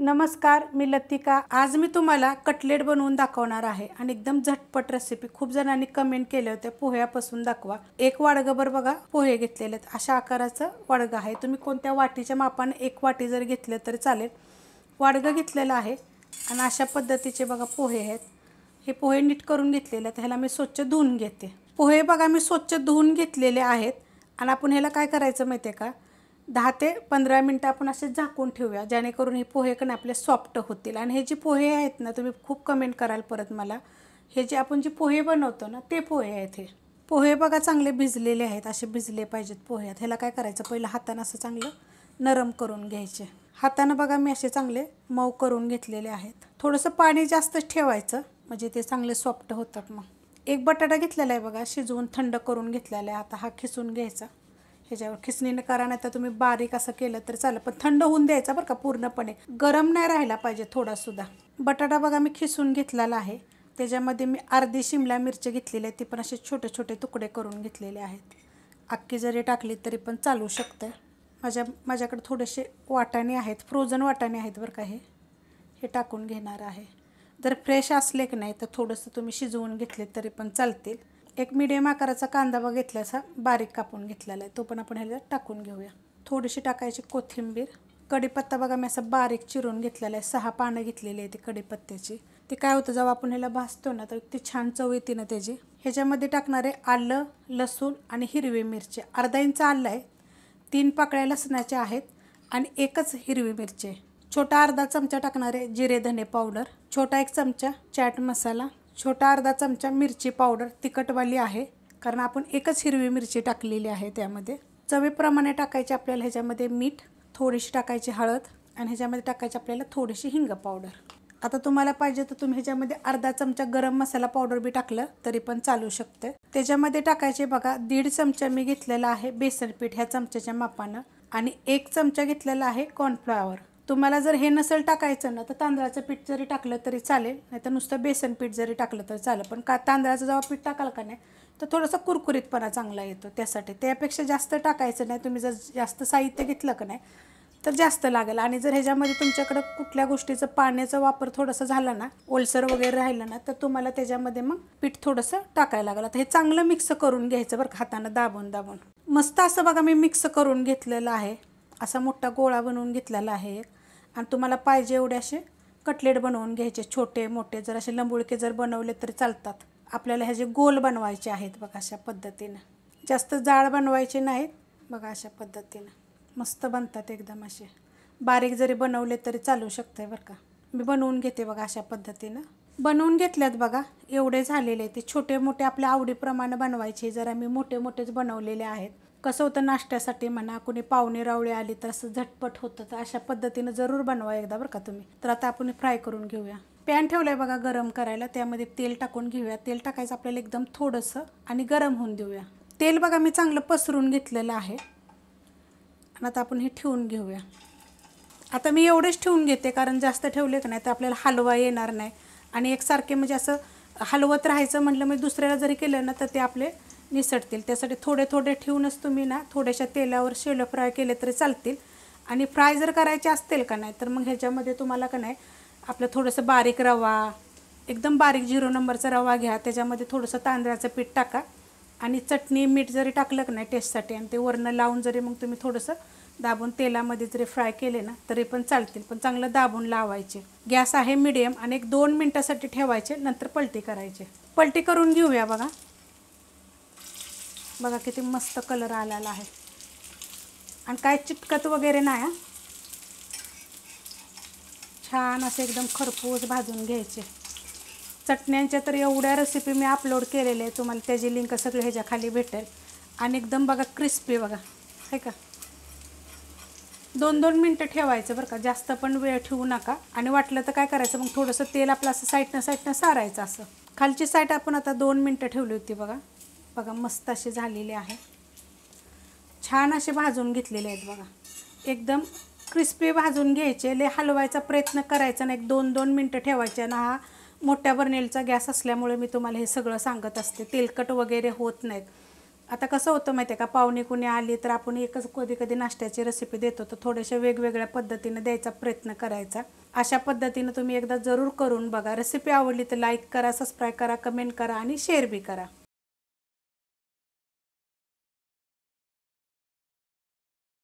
नमस्कार, मी लतिका। आज मी तुम्हाला कटलेट बनवून दाखवणार आहे आणि एकदम झटपट रेसिपी। खूप जणांनी कमेंट केले होते पोह्यापासून दाखवा। एक वाडगभर बघा पोहे घेतलेले आहेत। अशा आकाराचं वाडग आहे। तुम्ही कोणत्या वाटीच्या मापाने एक वाटी जर घेतले तरी चालेल। वाडग घेतलेलं आहे आणि अशा पद्धतीचे बघा पोहे आहेत। हे पोहे नीट करून घेतलेले आहेत। ह्याला मी स्वच्छ धुवून घेते। पोहे बघा मी स्वच्छ धुवून घेतलेले आहेत आणि आपण ह्याला काय करायचं माहिती आहे का, 10 ते 15 मिनिटं आपण असे झाकून ठेवूया, जेणेकरून हे पोहे कण आपले सॉफ्ट होतील। आणि हे जे पोहे आहेत ना, तुम्ही खूप कमेंट कराल परत मला, हे जे आपण जे पोहे बनवतो ना ते पोहे आहेत। हे पोहे बघा चांगले भिजलेले आहेत, असे भिजले पाहिजेत पोहे। ह्याला काय करायचं, पहिलं हाताने असं चांगलं नरम करून घ्यायचे। हाताने बघा मी असे चांगले मऊ करून घेतलेले आहेत। थोडंसं पाणी जास्त ठेवायचं म्हणजे ते चांगले सॉफ्ट होतात। मग एक बटाटा घेतलेला आहे बघा, शिजवून थंड करून घेतलेला आहे। आता हा खिसून घ्यायचा। ह्याच्यावर खिसणीने करा, नाही तर तुम्ही बारीक असं केलं तर चालेल, पण थंड होऊन द्यायचा बरं का, पूर्णपणे गरम नाही राहिला पाहिजे थोडासुद्धा। बटाटा बघा मी खिसून घेतलेला आहे। त्याच्यामध्ये मी अर्धी शिमला मिरची घेतलेली आहे, ती पण असे छोटे छोटे तुकडे करून घेतलेले आहेत। अख्खी जरी टाकली तरी पण चालू शकते। माझ्याकडे थोडेसे वाटाणे आहेत, फ्रोझन वाटाणे आहेत बरं का, हे टाकून घेणार आहे। जर फ्रेश असले की नाही तर थोडंसं तुम्ही शिजवून घेतले तरी पण चालतील। एक मीडियम आकाराचा कांदा बघा घेतल्याचा बारीक कापून घेतलेला आहे, तो पण आपण ह्याला टाकून घेऊया। थोडीशी टाकायची कोथिंबीर। कढीपत्ता बघा मी असं बारीक चिरून घेतलेला आहे, 6 पानं घेतलेली आहे ती कढीपत्त्याची। ते काय होतं, जेव्हा आपण ह्याला भाजतो ना तर ती छान चव येते ना त्याची। ह्याच्यामध्ये टाकणारे आलं, लसूण आणि हिरवी मिरची। अर्धा इंच आलं आहे, 3 पाकळ्या लसणाच्या आहेत आणि एकच हिरवी मिरची आहे। छोटा अर्धा चमचा टाकणारे जिरे धने पावडर, छोटा 1 चमचा चाट मसाला, छोटा अर्धा चमचा मिरची पावडर तिखटवाली आहे, कारण आपण एकच हिरवी मिरची टाकलेली आहे त्यामध्ये। चवीप्रमाणे टाकायचे आपल्याला ह्याच्यामध्ये मीठ, थोडीशी टाकायची हळद आणि ह्याच्यामध्ये टाकायची आपल्याला थोडीशी हिंग पावडर। आता तुम्हाला पाहिजे तर तुम्ही ह्याच्यामध्ये अर्धा चमचा गरम मसाला पावडर बी टाकलं तरी पण चालू शकते। त्याच्यामध्ये टाकायचे बघा 1.5 चमचा मी घेतलेला आहे बेसन पीठ ह्या चमच्याच्या मापानं आणि 1 चमचा घेतलेला आहे कॉर्नफ्लॉवर। तुम्हाला जर हे नसेल टाकायचं ना तर तांदळाचं पीठ जरी टाकलं तरी चालेल, नाही तर नुसतं बेसन पीठ जरी टाकलं तरी चालेल। पण का तांदळाचं जेव्हा पीठ टाकाल का नाही तर थोडंसं कुरकुरीतपणा चांगला येतो, त्यासाठी। त्यापेक्षा जास्त टाकायचं नाही। तुम्ही जर जास्त साहित्य घेतलं का नाही तर जास्त लागेल। आणि जर ह्याच्यामध्ये तुमच्याकडं कुठल्या गोष्टीचं पाण्याचा वापर थोडासा झाला ना, ओलसर वगैरे राहिलं ना, तर तुम्हाला त्याच्यामध्ये मग पीठ थोडंसं टाकायला लागेल। आता हे चांगलं मिक्स करून घ्यायचं बरं का, हातानं दाबून दाबून। मस्त असं बघा मी मिक्स करून घेतलेलं आहे। असा मोठा गोळा बनवून घेतलेला आहे एक। आणि तुम्हाला पाहिजे एवढे असे कटलेट बनवून घ्यायचे, छोटे मोठे। जर असे लंबुळके जर बनवले तरी चालतात। आपल्याला ह्याचे गोल बनवायचे आहेत बघा, अशा पद्धतीनं। जास्त जाड बनवायचे नाहीत बघा, अशा पद्धतीनं मस्त बनतात एकदम। असे बारीक जरी बनवले तरी चालू शकते बरं का। मी बनवून घेते बघा, अशा पद्धतीनं बनवून घेतल्यात बघा। एवढे झालेले ते छोटे मोठे आपल्या आवडीप्रमाणे बनवायचे। जर आम्ही मोठे मोठेच बनवलेले आहेत। कसं होतं, नाश्त्यासाठी म्हणा, कुणी पाहुणे रावळे आली तर असं झटपट होतं, तर अशा पद्धतीनं जरूर बनवा एकदा बरं का तुम्ही। तर आता आपण फ्राय करून घेऊया। पॅन ठेवलाय बघा गरम करायला, त्यामध्ये तेल टाकून घेऊया। तेल टाकायचं आपल्याला एकदम थोडंसं आणि गरम होऊन देऊया। तेल बघा मी चांगलं पसरून घेतलेलं आहे आणि आता आपण हे ठेवून घेऊया। आता मी एवढेच ठेवून घेते, कारण जास्त ठेवले का नाही तर आपल्याला हलवा येणार नाही आणि एकसारखे म्हणजे असं हलवत राहायचं म्हटलं म्हणजे दुसऱ्याला जरी केलं ना तर ते आपले निसटतील। त्यासाठी थोडे थोडे ठेवूनच तुम्ही ना थोड्याशा तेलावर शेलो फ्राय केले तरी चालतील। आणि फ्राय जर करायचे असतील का नाही तर मग ह्याच्यामध्ये तुम्हाला का नाही आपलं थोडंसं बारीक रवा, एकदम बारीक 0 नंबरचा रवा घ्या, त्याच्यामध्ये थोडंसं तांदळाचं पीठ टाका आणि चटणी मीठ जरी टाकलं का नाही टेस्टसाठी, आणि ते वरनं लावून जरी मग तुम्ही थोडंसं दाबून तेलामध्ये जरी फ्राय केले ना तरी पण चालतील, पण चांगलं दाबून लावायचे। गॅस आहे मीडियम आणि 1-2 मिनटासाठी ठेवायचे, नंतर पलटी करायचे। पलटी करून घेऊया बघा। बघा किती मस्त कलर आलेला आहे आणि काय चिटकत वगैरे नाही। छान असे एकदम खरपूस भाजून घ्यायचे। चटण्यांच्या तर एवढ्या रेसिपी मी अपलोड केलेल्या आहे, तुम्हाला त्याची लिंक सगळी ह्याच्या खाली भेटेल। आणि एकदम बघा क्रिस्पी बघा, आहे का। 2-2 मिनटं ठेवायचं बरं का, जास्त पण वेळ ठेवू नका। आणि वाटलं तर काय करायचं, मग थोडंसं तेल आपलं असं साईडनं सारायचं असं। खालची साईड आपण आता 2 मिनटं ठेवली होती बघा। बघा मस्त असे झालेले आहे, छान असे भाजून घेतलेले आहेत बघा। एकदम क्रिस्पी भाजून घ्यायचे, लय हलवायचा प्रयत्न करायचा नाही। 1-2 मिनटं ठेवायचे। आणि हा मोठ्या बर्नेलचा गॅस असल्यामुळे मी तुम्हाला हे सगळं सांगत असते, तेलकट वगैरे होत नाहीत। आता कसं होतं माहिती आहे का, पाहुणे कुणी आली तर आपण एकच कधी कधी नाश्त्याची रेसिपी देतो, तर थोड्याशा वेगवेगळ्या पद्धतीने द्यायचा प्रयत्न करायचा। अशा पद्धतीने तुम्ही एकदा जरूर करून बघा. रेसिपी आवडली तर लाईक करा, सबस्क्राईब करा, कमेंट करा आणि शेअर बी करा.